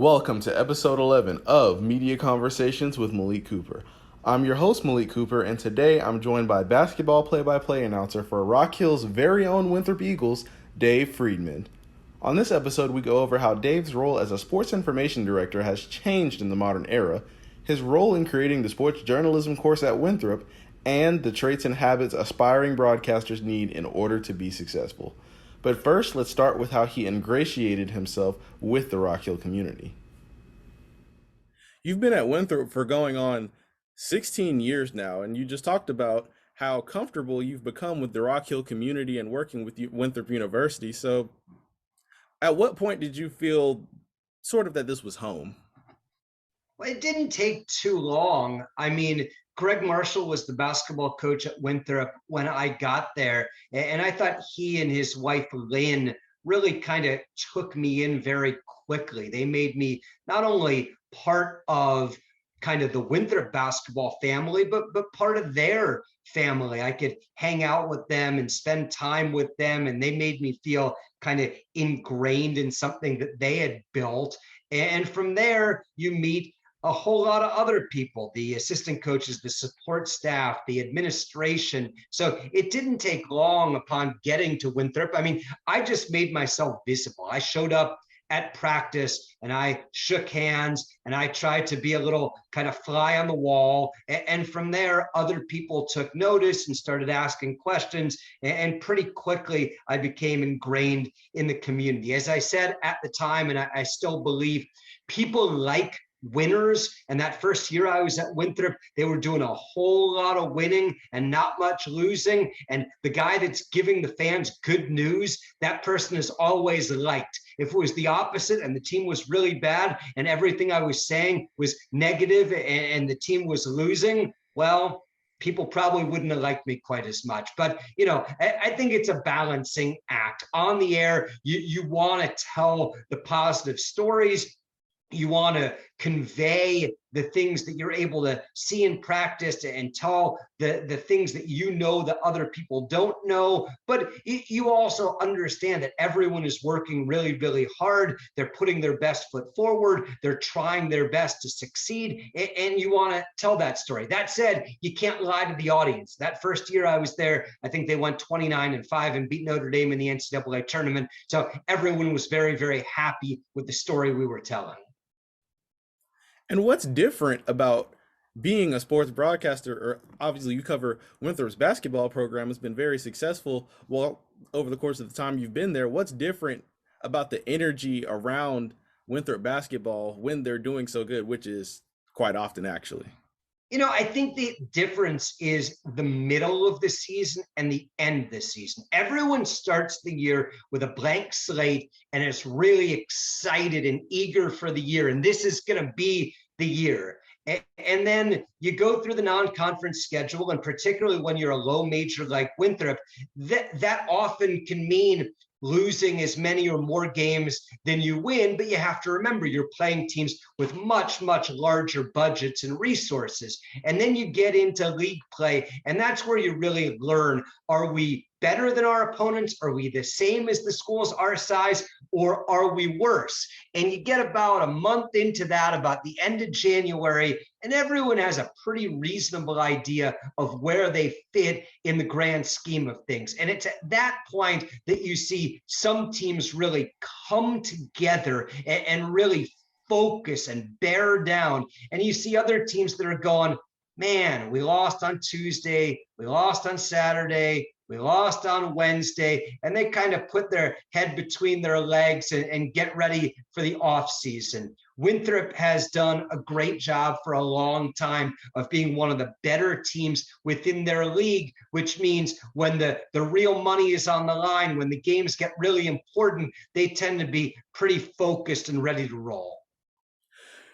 Welcome to episode 11 of Media Conversations with Malik Cooper. I'm your host, Malik Cooper, and today I'm joined by basketball play-by-play announcer for Rock Hill's very own Winthrop Eagles, Dave Friedman. On this episode, we go over how Dave's role as a sports information director has changed in the modern era, his role in creating the sports journalism course at Winthrop, and the traits and habits aspiring broadcasters need in order to be successful. But first, let's start with how he ingratiated himself with the Rock Hill community. You've been at Winthrop for going on 16 years now, and you just talked about how comfortable you've become with the Rock Hill community and working with Winthrop University. So, at what point did you feel sort of that this was home? Well, it didn't take too long. Greg Marshall was the basketball coach at Winthrop when I got there. And I thought he and his wife, Lynn, really kind of took me in very quickly. They made me not only part of kind of the Winthrop basketball family, but part of their family. I could hang out with them and spend time with them. And they made me feel kind of ingrained in something that they had built. And from there, you meet a whole lot of other people, the assistant coaches, the support staff, the administration. So it didn't take long upon getting to Winthrop. I just made myself visible. I showed up at practice and I shook hands and I tried to be a little kind of fly on the wall. And from there, other people took notice and started asking questions. And pretty quickly, I became ingrained in the community. As I said at the time, and I still believe, people like winners. And that first year I was at Winthrop, they were doing a whole lot of winning and not much losing. And the guy that's giving the fans good news, that person is always liked. If it was the opposite and the team was really bad and everything I was saying was negative and the team was losing, well, people probably wouldn't have liked me quite as much. But, I think it's a balancing act. On the air, you want to tell the positive stories. You want to convey the things that you're able to see in practice and tell the things that that other people don't know. But you also understand that everyone is working really, really hard. They're putting their best foot forward. They're trying their best to succeed. And you want to tell that story. That said, you can't lie to the audience. That first year I was there, I think they went 29-5 and beat Notre Dame in the NCAA tournament. So everyone was very, very happy with the story we were telling. And what's different about being a sports broadcaster, or obviously you cover Winthrop's basketball program, has been very successful over the course of the time you've been there. What's different about the energy around Winthrop basketball when they're doing so good, which is quite often actually? I think the difference is the middle of the season and the end of the season. Everyone starts the year with a blank slate and is really excited and eager for the year. And this is going to be the year. And then you go through the non-conference schedule, and particularly when you're a low major like Winthrop, that often can mean losing as many or more games than you win. But you have to remember, you're playing teams with much, much larger budgets and resources. And then you get into league play, and that's where you really learn, are we better than our opponents? Are we the same as the schools our size, or are we worse? And you get about a month into that, about the end of January, and everyone has a pretty reasonable idea of where they fit in the grand scheme of things. And it's at that point that you see some teams really come together and really focus and bear down. And you see other teams that are going, man, we lost on Tuesday, we lost on Saturday, we lost on Wednesday, and they kind of put their head between their legs and get ready for the off season. Winthrop has done a great job for a long time of being one of the better teams within their league, which means when the real money is on the line, when the games get really important, they tend to be pretty focused and ready to roll.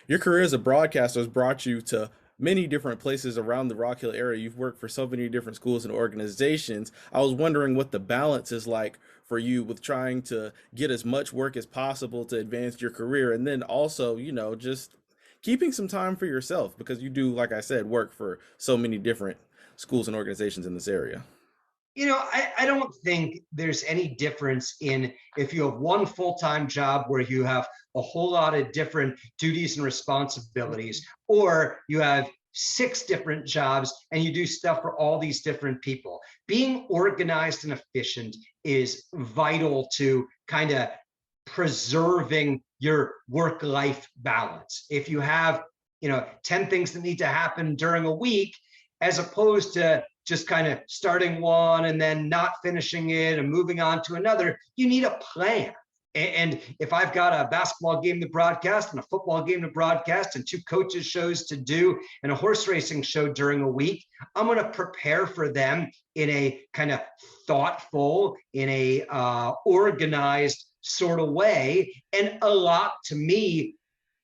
Your career as a broadcaster has brought you to many different places around the Rock Hill area. You've worked for so many different schools and organizations. I was wondering what the balance is like for you with trying to get as much work as possible to advance your career, and then also, just keeping some time for yourself, because you do, like I said, work for so many different schools and organizations in this area. I don't think there's any difference in if you have one full-time job where you have a whole lot of different duties and responsibilities, or you have 6 different jobs and you do stuff for all these different people. Being organized and efficient is vital to kind of preserving your work-life balance. If you have, 10 things that need to happen during a week, as opposed to just kind of starting one and then not finishing it and moving on to another, you need a plan. And if I've got a basketball game to broadcast and a football game to broadcast and 2 coaches shows to do and a horse racing show during a week, I'm going to prepare for them in a kind of thoughtful, in a organized sort of way. And a lot to me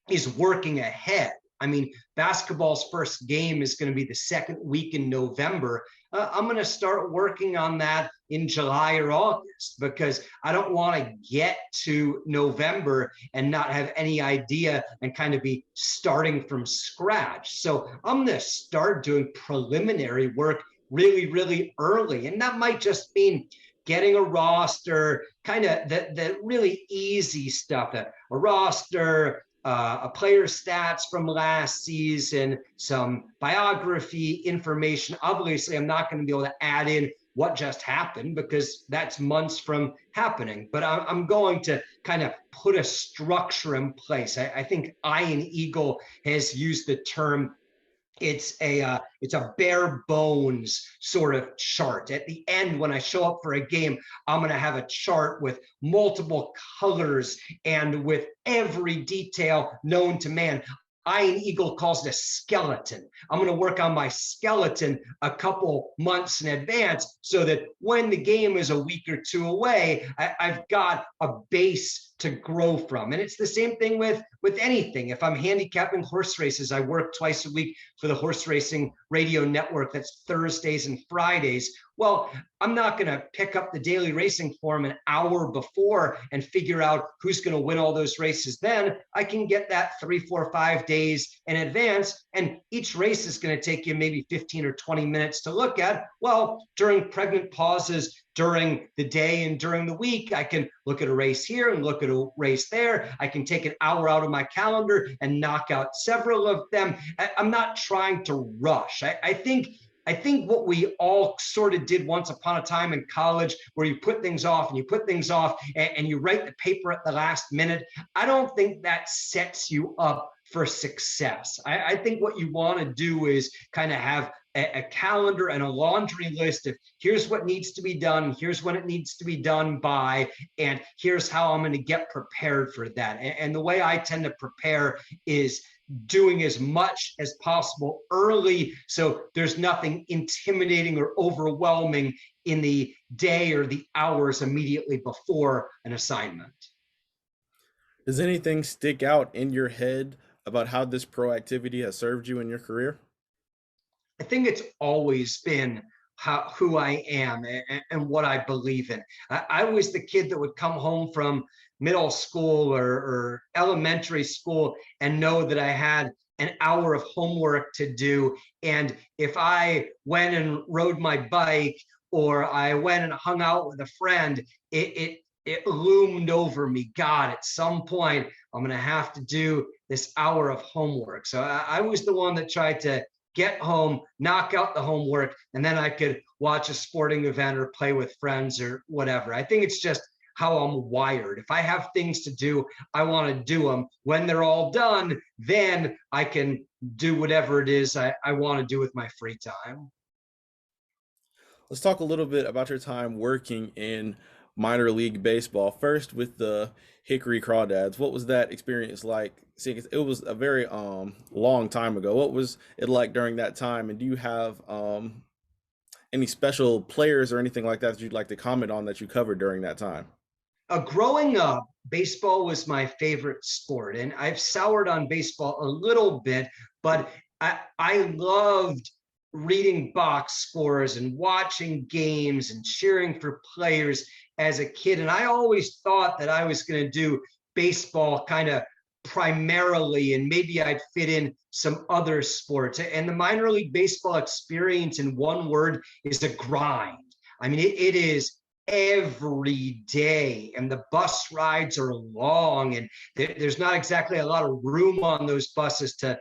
is working ahead. I mean, basketball's first game is going to be the second week in November. I'm going to start working on that in July or August, because I don't want to get to November and not have any idea and kind of be starting from scratch. So I'm going to start doing preliminary work really, really early. And that might just mean getting a roster, kind of the really easy stuff, a roster, a player's stats from last season, some biography information. Obviously, I'm not going to be able to add in what just happened because that's months from happening, but I'm going to kind of put a structure in place. I think Ian Eagle has used the term, it's a bare bones sort of chart. At the end, when I show up for a game, I'm going to have a chart with multiple colors and with every detail known to man. Ian Eagle calls it a skeleton. I'm going to work on my skeleton a couple months in advance so that when the game is a week or 2 away, I've got a base to grow from. And it's the same thing with anything. If I'm handicapping horse races, I work twice a week for the horse racing radio network. That's Thursdays and Fridays. Well, I'm not going to pick up the daily racing form an hour before and figure out who's going to win all those races. Then I can get that 3, 4, 5 days in advance. And each race is going to take you maybe 15 or 20 minutes to look at. Well, during pregnant pauses, during the day and during the week, I can look at a race here and look at a race there. I can take an hour out of my calendar and knock out several of them. I'm not trying to rush. I think what we all sort of did once upon a time in college, where you put things off and you put things off and you write the paper at the last minute, I don't think that sets you up for success. I think what you want to do is kind of have a calendar and a laundry list of here's what needs to be done, here's when it needs to be done by, and here's how I'm going to get prepared for that. And the way I tend to prepare is doing as much as possible early, so there's nothing intimidating or overwhelming in the day or the hours immediately before an assignment. Does anything stick out in your head about how this proactivity has served you in your career? I think it's always been who I am and what I believe in. I was the kid that would come home from middle school or elementary school and know that I had an hour of homework to do. And if I went and rode my bike or I went and hung out with a friend, it loomed over me. God, at some point, I'm going to have to do this hour of homework. So I was the one that tried to get home, knock out the homework, and then I could watch a sporting event or play with friends or whatever. I think it's just how I'm wired. If I have things to do, I want to do them. When they're all done, then I can do whatever it is I want to do with my free time. Let's talk a little bit about your time working in minor league baseball. First, with the Hickory Crawdads, what was that experience like? Seeing it was a very long time ago. What was it like during that time? And do you have any special players or anything like that you'd like to comment on that you covered during that time? Growing up, baseball was my favorite sport, and I've soured on baseball a little bit, but I loved reading box scores and watching games and cheering for players as a kid. And I always thought that I was going to do baseball kind of primarily, and maybe I'd fit in some other sports. And the minor league baseball experience, in one word, is a grind. I mean, it is every day, and the bus rides are long, and there's not exactly a lot of room on those buses to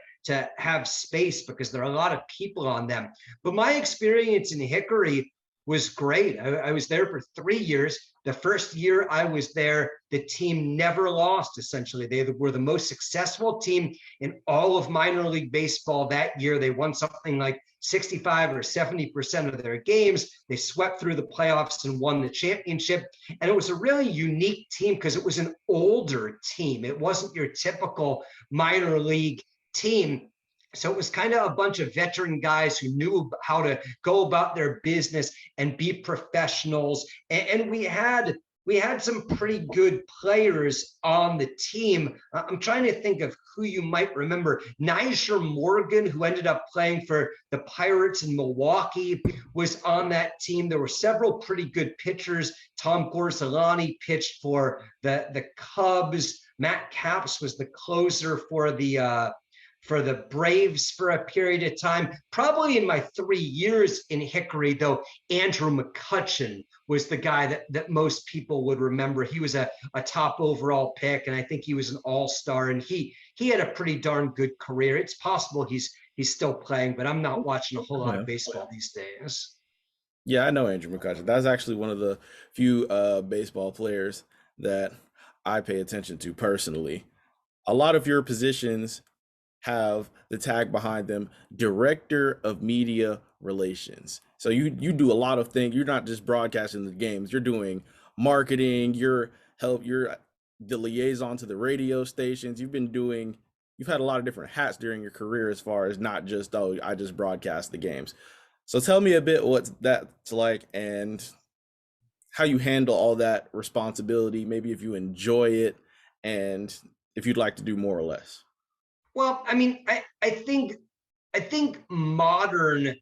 have space because there are a lot of people on them. But my experience in Hickory was great. I was there for 3 years. The first year I was there, the team never lost, essentially. They were the most successful team in all of minor league baseball that year. They won something like 65 or 70% of their games. They swept through the playoffs and won the championship. And it was a really unique team because it was an older team. It wasn't your typical minor league team. So it was kind of a bunch of veteran guys who knew how to go about their business and be professionals. And we had some pretty good players on the team. I'm trying to think of who you might remember. Niger Morgan, who ended up playing for the Pirates in Milwaukee, was on that team. There were several pretty good pitchers. Tom Gorzelani pitched for the Cubs. Matt Capps was the closer for the Braves for a period of time. Probably in my 3 years in Hickory, though, Andrew McCutchen was the guy that most people would remember. He was a top overall pick, and I think he was an all-star, and he had a pretty darn good career. It's possible he's still playing, but I'm not watching a whole lot of baseball these days. Yeah, I know Andrew McCutcheon. That's actually one of the few baseball players that I pay attention to personally. A lot of your positions have the tag behind them, Director of Media Relations. So you do a lot of things. You're not just broadcasting the games. You're doing marketing. You're the liaison to the radio stations. You've had a lot of different hats during your career as far as not just, oh, I just broadcast the games. So tell me a bit what that's like and how you handle all that responsibility, maybe if you enjoy it and if you'd like to do more or less. Well, I mean, I think modern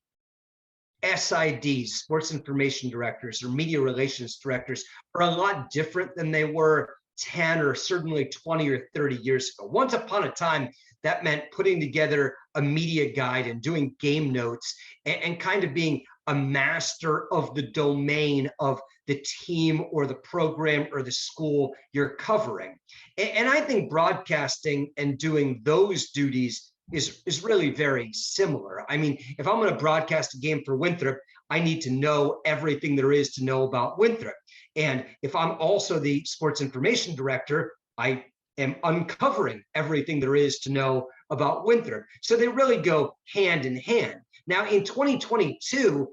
SIDs, sports information directors, or media relations directors, are a lot different than they were 10 or certainly 20 or 30 years ago. Once upon a time, that meant putting together a media guide and doing game notes and kind of being a master of the domain of the team or the program or the school you're covering. And I think broadcasting and doing those duties is really very similar. I mean, if I'm going to broadcast a game for Winthrop, I need to know everything there is to know about Winthrop. And if I'm also the sports information director, I am uncovering everything there is to know about Winthrop. So they really go hand in hand. Now, in 2022,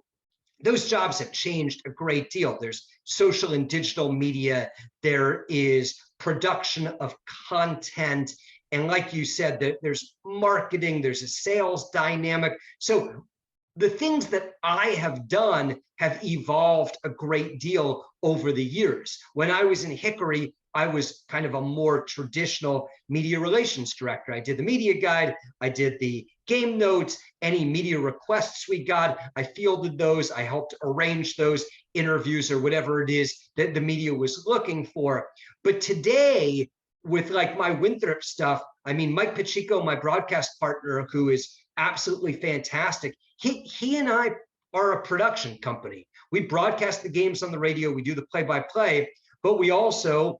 those jobs have changed a great deal. There's social and digital media. There is production of content. And like you said, there's marketing, there's a sales dynamic. So the things that I have done have evolved a great deal over the years. When I was in Hickory, I was kind of a more traditional media relations director. I did the media guide, I did the game notes, any media requests we got, I fielded those, I helped arrange those interviews or whatever it is that the media was looking for. But today, with like my Winthrop stuff, I mean, Mike Pacheco, my broadcast partner, who is absolutely fantastic, he and I are a production company. We broadcast the games on the radio, we do the play-by-play, but we also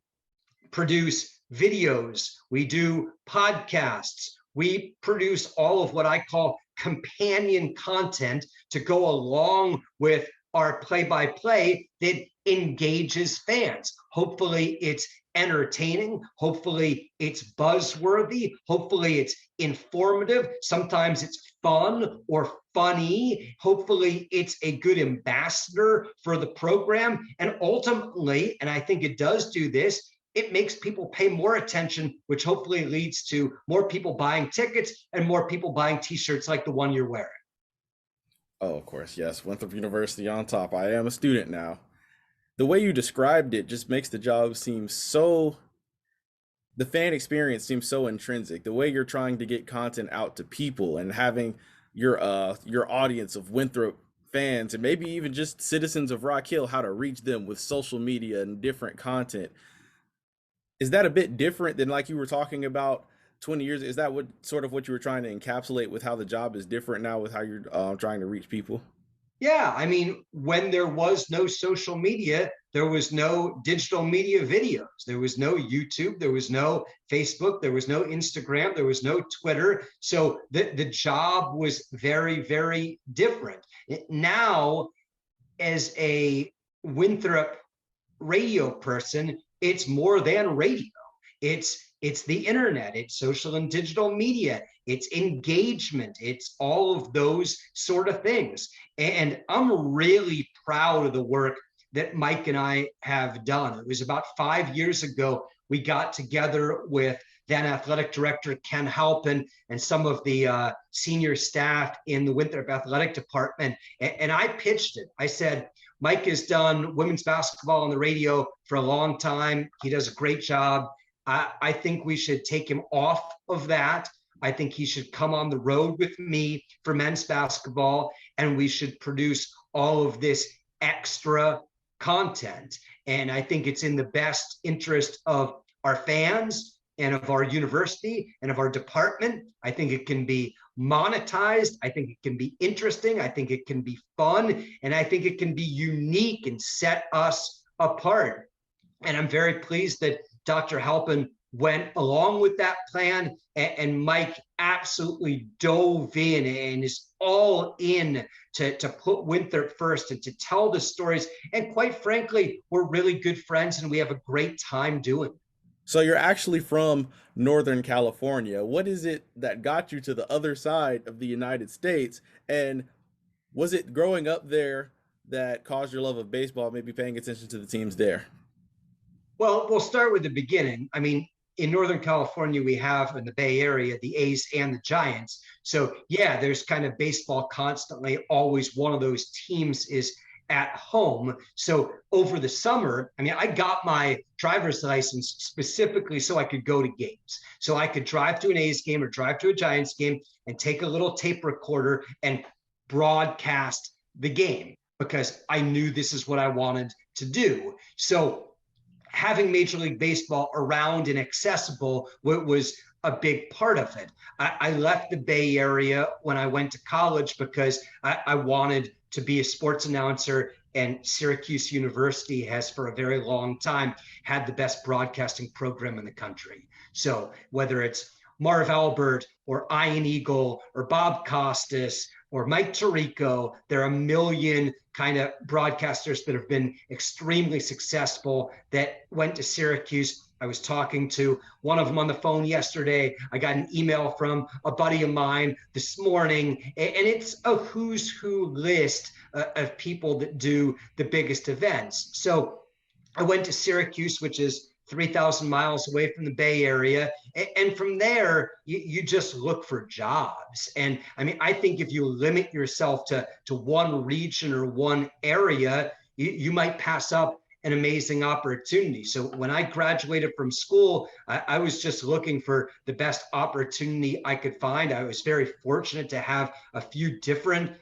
produce videos, we do podcasts, we produce all of what I call companion content to go along with our play-by-play that engages fans. Hopefully it's entertaining, hopefully it's buzzworthy, hopefully it's informative, sometimes it's fun or funny, hopefully it's a good ambassador for the program, and ultimately, and I think it does do this, it makes people pay more attention, which hopefully leads to more people buying tickets and more people buying t-shirts like the one you're wearing. Oh, of course, yes. Winthrop University on top. I am a student now. The way you described it just makes the job seem so, the fan experience seems so intrinsic. The way you're trying to get content out to people and having your audience of Winthrop fans and maybe even just citizens of Rock Hill, how to reach them with social media and different content. Is that a bit different than like you were talking about 20 years? Is that what you were trying to encapsulate with how the job is different now with how you're trying to reach people? Yeah, I mean, when there was no social media, there was no digital media videos. There was no YouTube, there was no Facebook, there was no Instagram, there was no Twitter. So the job was very, very different. Now, as a Winthrop radio person, it's more than radio. It's the internet, it's social and digital media, it's engagement, it's all of those sort of things. And I'm really proud of the work that Mike and I have done. It was about 5 years ago we got together with then athletic director Ken Halpin and some of the senior staff in the Winthrop athletic department. And I pitched it. I said, Mike has done women's basketball on the radio for a long time. He does a great job. I think we should take him off of that. I think he should come on the road with me for men's basketball, and we should produce all of this extra content. And I think it's in the best interest of our fans and of our university and of our department. I think it can be monetized. I think it can be interesting. I think it can be fun. And I think it can be unique and set us apart. And I'm very pleased that Dr. Halpin went along with that plan, and Mike absolutely dove in and is all in to put Winthrop first and to tell the stories. And quite frankly, we're really good friends and we have a great time doing it. So you're actually from Northern California. What is it that got you to the other side of the United States? And was it growing up there that caused your love of baseball, maybe paying attention to the teams there? Well, we'll start with the beginning. I mean, in Northern California, we have in the Bay Area, the A's and the Giants. So yeah, there's kind of baseball constantly. Always one of those teams is at home. So over the summer, I mean, I got my driver's license specifically so I could go to games. So I could drive to an A's game or drive to a Giants game and take a little tape recorder and broadcast the game because I knew this is what I wanted to do. So having Major League Baseball around and accessible was a big part of it. I left the Bay Area when I went to college because I wanted to be a sports announcer, and Syracuse University has for a very long time had the best broadcasting program in the country. So whether it's Marv Albert or Ian Eagle or Bob Costas or Mike Tirico, there are a million kind of broadcasters that have been extremely successful that went to Syracuse. I was talking to one of them on the phone yesterday. I got an email from a buddy of mine this morning, and it's a who's who list of people that do the biggest events. So I went to Syracuse, which is 3,000 miles away from the Bay Area. And from there, you just look for jobs. And I mean, I think if you limit yourself to one region or one area, you might pass up an amazing opportunity. So when I graduated from school, I was just looking for the best opportunity I could find. I was very fortunate to have a few different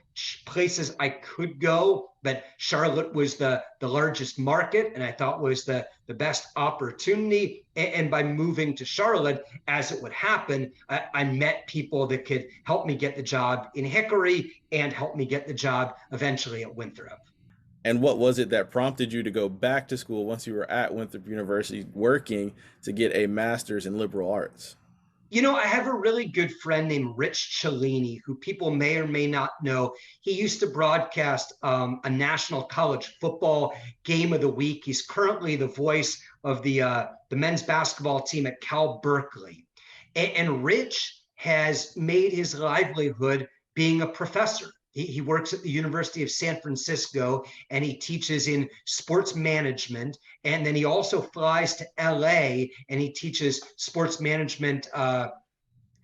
places I could go, but Charlotte was the largest market and I thought was the best opportunity. And by moving to Charlotte, as it would happen, I met people that could help me get the job in Hickory and help me get the job eventually at Winthrop. And what was it that prompted you to go back to school once you were at Winthrop University working to get a master's in liberal arts? You know, I have a really good friend named Rich Cellini, who people may or may not know. He used to broadcast a national college football game of the week. He's currently the voice of the men's basketball team at Cal Berkeley. And Rich has made his livelihood being a professor. He works at the University of San Francisco and he teaches in sports management. And then he also flies to LA and he teaches sports management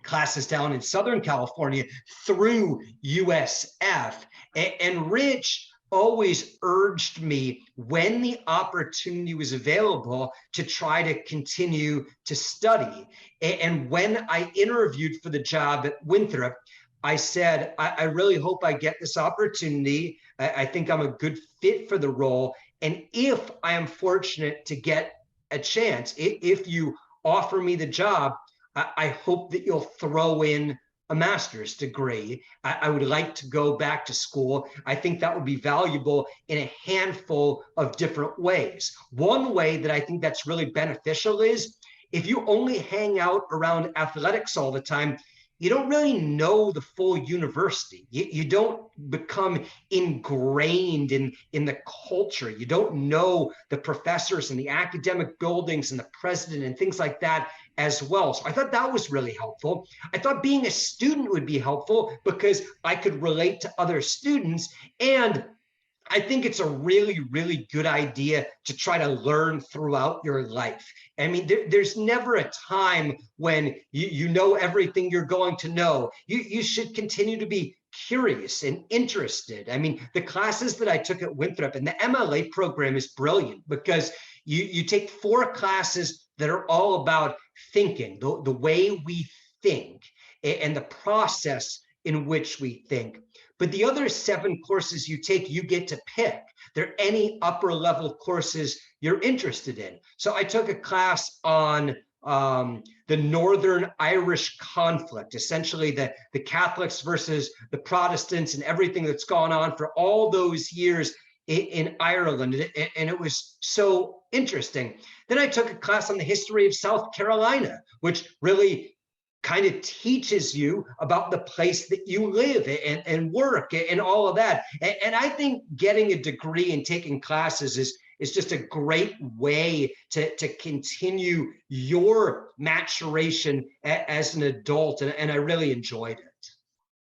classes down in Southern California through USF. And Rich always urged me when the opportunity was available to try to continue to study. And when I interviewed for the job at Winthrop, I said, I really hope I get this opportunity. I think I'm a good fit for the role. And if I am fortunate to get a chance, if you offer me the job, I hope that you'll throw in a master's degree. I would like to go back to school. I think that would be valuable in a handful of different ways. One way that I think that's really beneficial is if you only hang out around athletics all the time, you don't really know the full university. You don't become ingrained in the culture. You don't know the professors and the academic buildings and the president and things like that as well. So I thought that was really helpful. I thought being a student would be helpful because I could relate to other students, and I think it's a really, really good idea to try to learn throughout your life. I mean, there's never a time when you know everything you're going to know. You should continue to be curious and interested. I mean, the classes that I took at Winthrop and the MLA program is brilliant because you take 4 classes that are all about thinking, the way we think and the process in which we think. But the other 7 courses you take, you get to pick. They're any upper level courses you're interested in. So I took a class on the Northern Irish conflict, essentially the Catholics versus the Protestants and everything that's gone on for all those years in Ireland. And it was so interesting. Then I took a class on the history of South Carolina, which really kind of teaches you about the place that you live and work and all of that. And I think getting a degree and taking classes is just a great way to continue your maturation as an adult. And I really enjoyed it.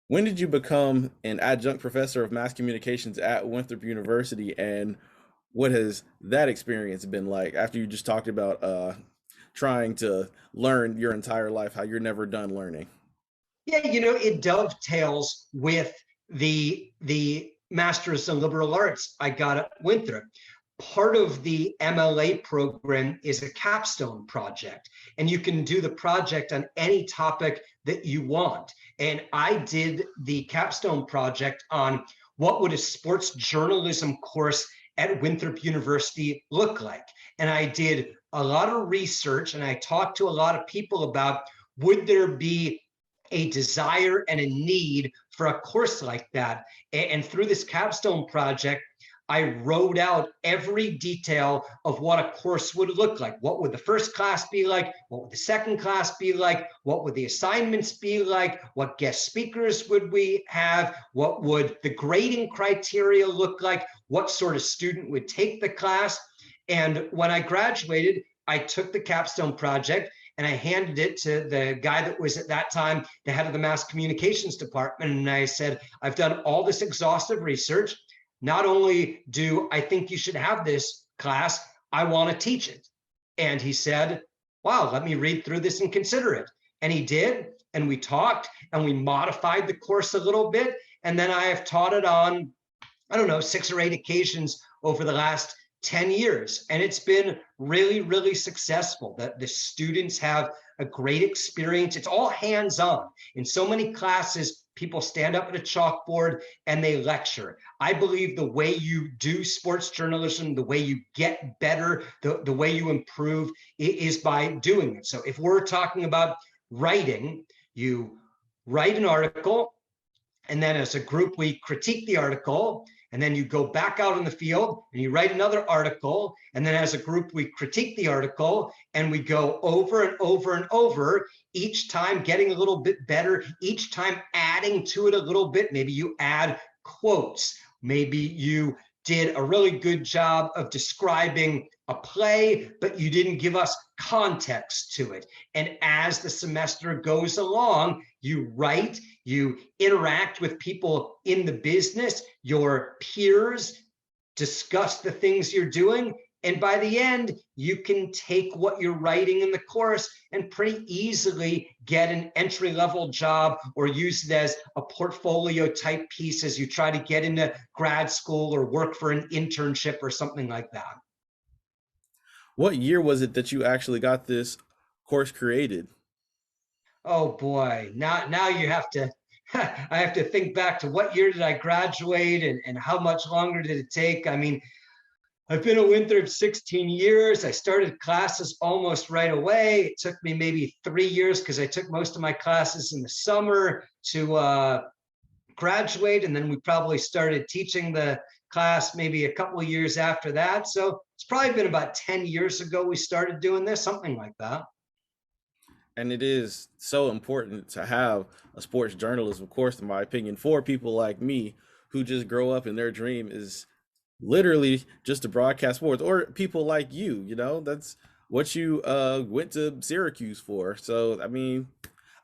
When did you become an adjunct professor of mass communications at Winthrop University, and what has that experience been like after you just talked about trying to learn your entire life, how you're never done learning? Yeah, it dovetails with the Master's in Liberal Arts I got at Winthrop. Part of the MLA program is a capstone project, and you can do the project on any topic that you want. And I did the capstone project on what would a sports journalism course at Winthrop University look like. And I did a lot of research and I talked to a lot of people about, would there be a desire and a need for a course like that? And through this capstone project, I wrote out every detail of what a course would look like. What would the first class be like? What would the second class be like? What would the assignments be like? What guest speakers would we have? What would the grading criteria look like? What sort of student would take the class? And when I graduated, I took the capstone project and I handed it to the guy that was at that time the head of the mass communications department. And I said, I've done all this exhaustive research. Not only do I think you should have this class, I want to teach it. And he said, wow, let me read through this and consider it. And he did. And we talked and we modified the course a little bit. And then I have taught it on, I don't know, 6 or 8 occasions over the last 10 years. And it's been really, really successful. The students have a great experience. It's all hands-on. In so many classes, people stand up at a chalkboard and they lecture. I believe the way you do sports journalism, the way you get better, the way you improve is by doing it. So if we're talking about writing, you write an article, and then as a group, we critique the article. And then you go back out in the field and you write another article. And then as a group, we critique the article and we go over and over and over, each time getting a little bit better, each time adding to it a little bit. Maybe you add quotes. Maybe you did a really good job of describing a play, but you didn't give us context to it. And as the semester goes along, you write, you interact with people in the business, your peers, discuss the things you're doing. And by the end, you can take what you're writing in the course and pretty easily get an entry-level job or use it as a portfolio type piece as you try to get into grad school or work for an internship or something like that. What year was it that you actually got this course created? Oh boy, now you have to, I have to think back to what year did I graduate and how much longer did it take? I mean, I've been at Winthrop 16 years. I started classes almost right away. It took me maybe 3 years because I took most of my classes in the summer to graduate. And then we probably started teaching the class maybe a couple of years after that. So it's probably been about 10 years ago we started doing this, something like that. And it is so important to have a sports journalism course, in my opinion, for people like me who just grow up and their dream is literally just to broadcast sports, or people like you, that's what you went to Syracuse for. So I mean,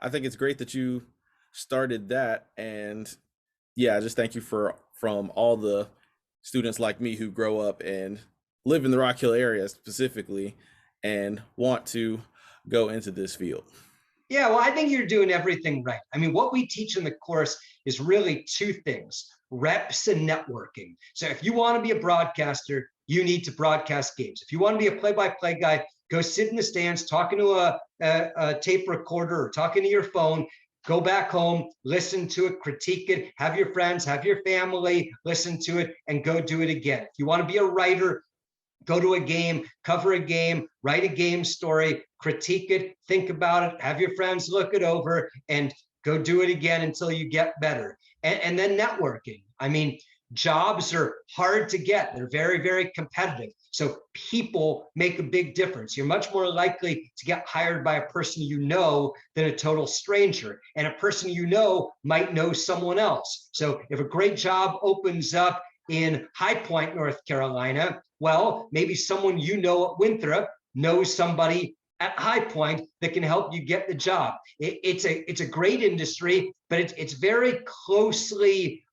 I think it's great that you started that. And yeah, just thank you for from all the students like me who grow up and live in the Rock Hill area specifically and want to go into this field. Yeah, well, I think you're doing everything right. I mean, what we teach in the course is really two things: reps and networking. So if you want to be a broadcaster, you need to broadcast games. If you want to be a play-by-play guy, go sit in the stands talking to a tape recorder or talking to your phone. Go back home, listen to it, critique it, have your friends, have your family listen to it, and go do it again. If you want to be a writer, go to a game, cover a game, write a game story, critique it, think about it, have your friends look it over, and go do it again until you get better. And then networking. I mean, jobs are hard to get. They're very, very competitive. So people make a big difference. You're much more likely to get hired by a person you know than a total stranger. And a person you know might know someone else. So if a great job opens up in High Point, North Carolina, well, maybe someone you know at Winthrop knows somebody at High Point that can help you get the job. It's a great industry, but it's very closely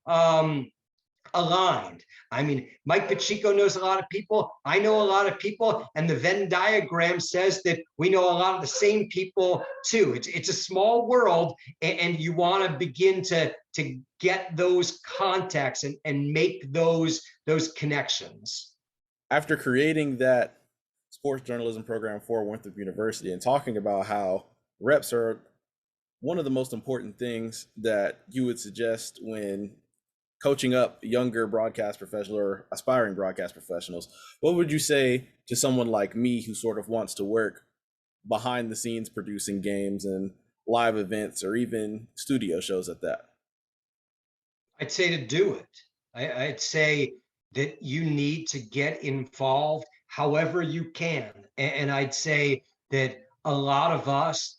aligned. I mean, Mike Pacheco knows a lot of people. I know a lot of people, and the Venn diagram says that we know a lot of the same people too. It's a small world, and you want to begin to get those contacts and make those connections. After creating that sports journalism program for Winthrop University and talking about how reps are one of the most important things that you would suggest when coaching up younger broadcast professionals or aspiring broadcast professionals, what would you say to someone like me who sort of wants to work behind the scenes producing games and live events or even studio shows at that? I'd say to do it. I'd say that you need to get involved however you can. And I'd say that a lot of us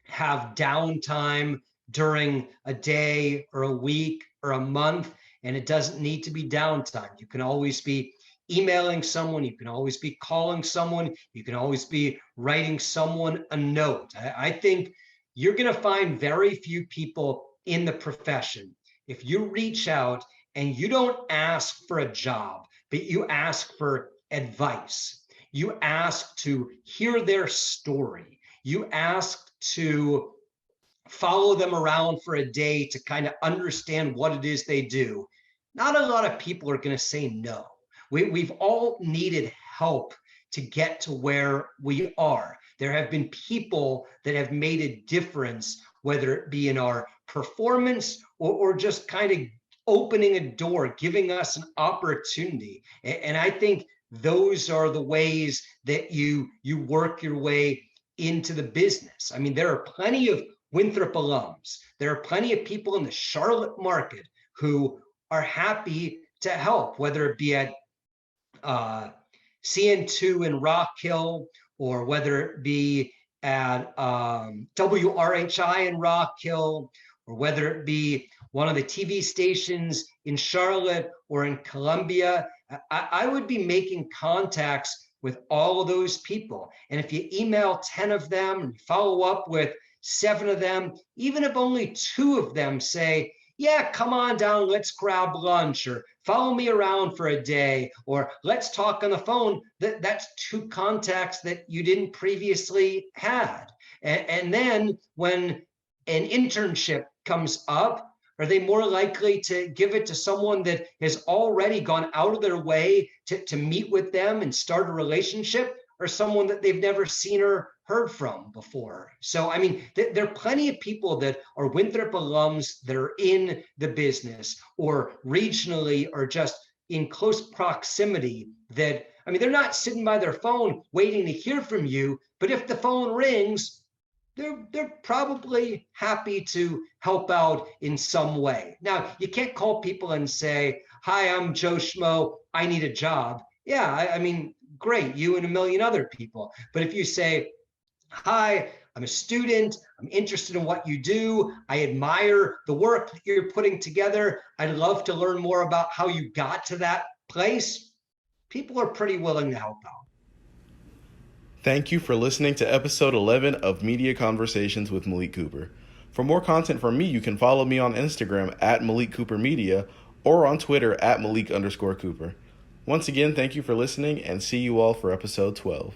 have downtime during a day or a week or a month, and it doesn't need to be downtime. You can always be emailing someone, you can always be calling someone, you can always be writing someone a note. I think you're going to find very few people in the profession. If you reach out and you don't ask for a job, but you ask for advice, you ask to hear their story, you ask to follow them around for a day to kind of understand what it is they do, not a lot of people are going to say no. We've all needed help to get to where we are. There have been people that have made a difference, whether it be in our performance or just kind of opening a door, giving us an opportunity. And I think those are the ways that you work your way into the business. I mean, there are plenty of Winthrop alums. There are plenty of people in the Charlotte market who are happy to help, whether it be at CN2 in Rock Hill, or whether it be at WRHI in Rock Hill, or whether it be one of the TV stations in Charlotte or in Columbia. I would be making contacts with all of those people. And if you email 10 of them and follow up with 7 of them, even if only 2 of them say, yeah, come on down, let's grab lunch, or follow me around for a day, or let's talk on the phone, that's 2 contacts that you didn't previously had. And then when an internship comes up, are they more likely to give it to someone that has already gone out of their way to meet with them and start a relationship, or someone that they've never seen or heard from before? So, I mean, there are plenty of people that are Winthrop alums that are in the business, or regionally, or just in close proximity that, I mean, they're not sitting by their phone waiting to hear from you, but if the phone rings, they're probably happy to help out in some way. Now, you can't call people and say, hi, I'm Joe Schmo, I need a job. Yeah, I mean, great, you and a million other people. But if you say, hi, I'm a student, I'm interested in what you do, I admire the work that you're putting together, I'd love to learn more about how you got to that place, people are pretty willing to help out. Thank you for listening to episode 11 of Media Conversations with Malik Cooper. For more content from me, you can follow me on Instagram at Malik Cooper Media or on Twitter at Malik_Cooper. Once again, thank you for listening and see you all for episode 12.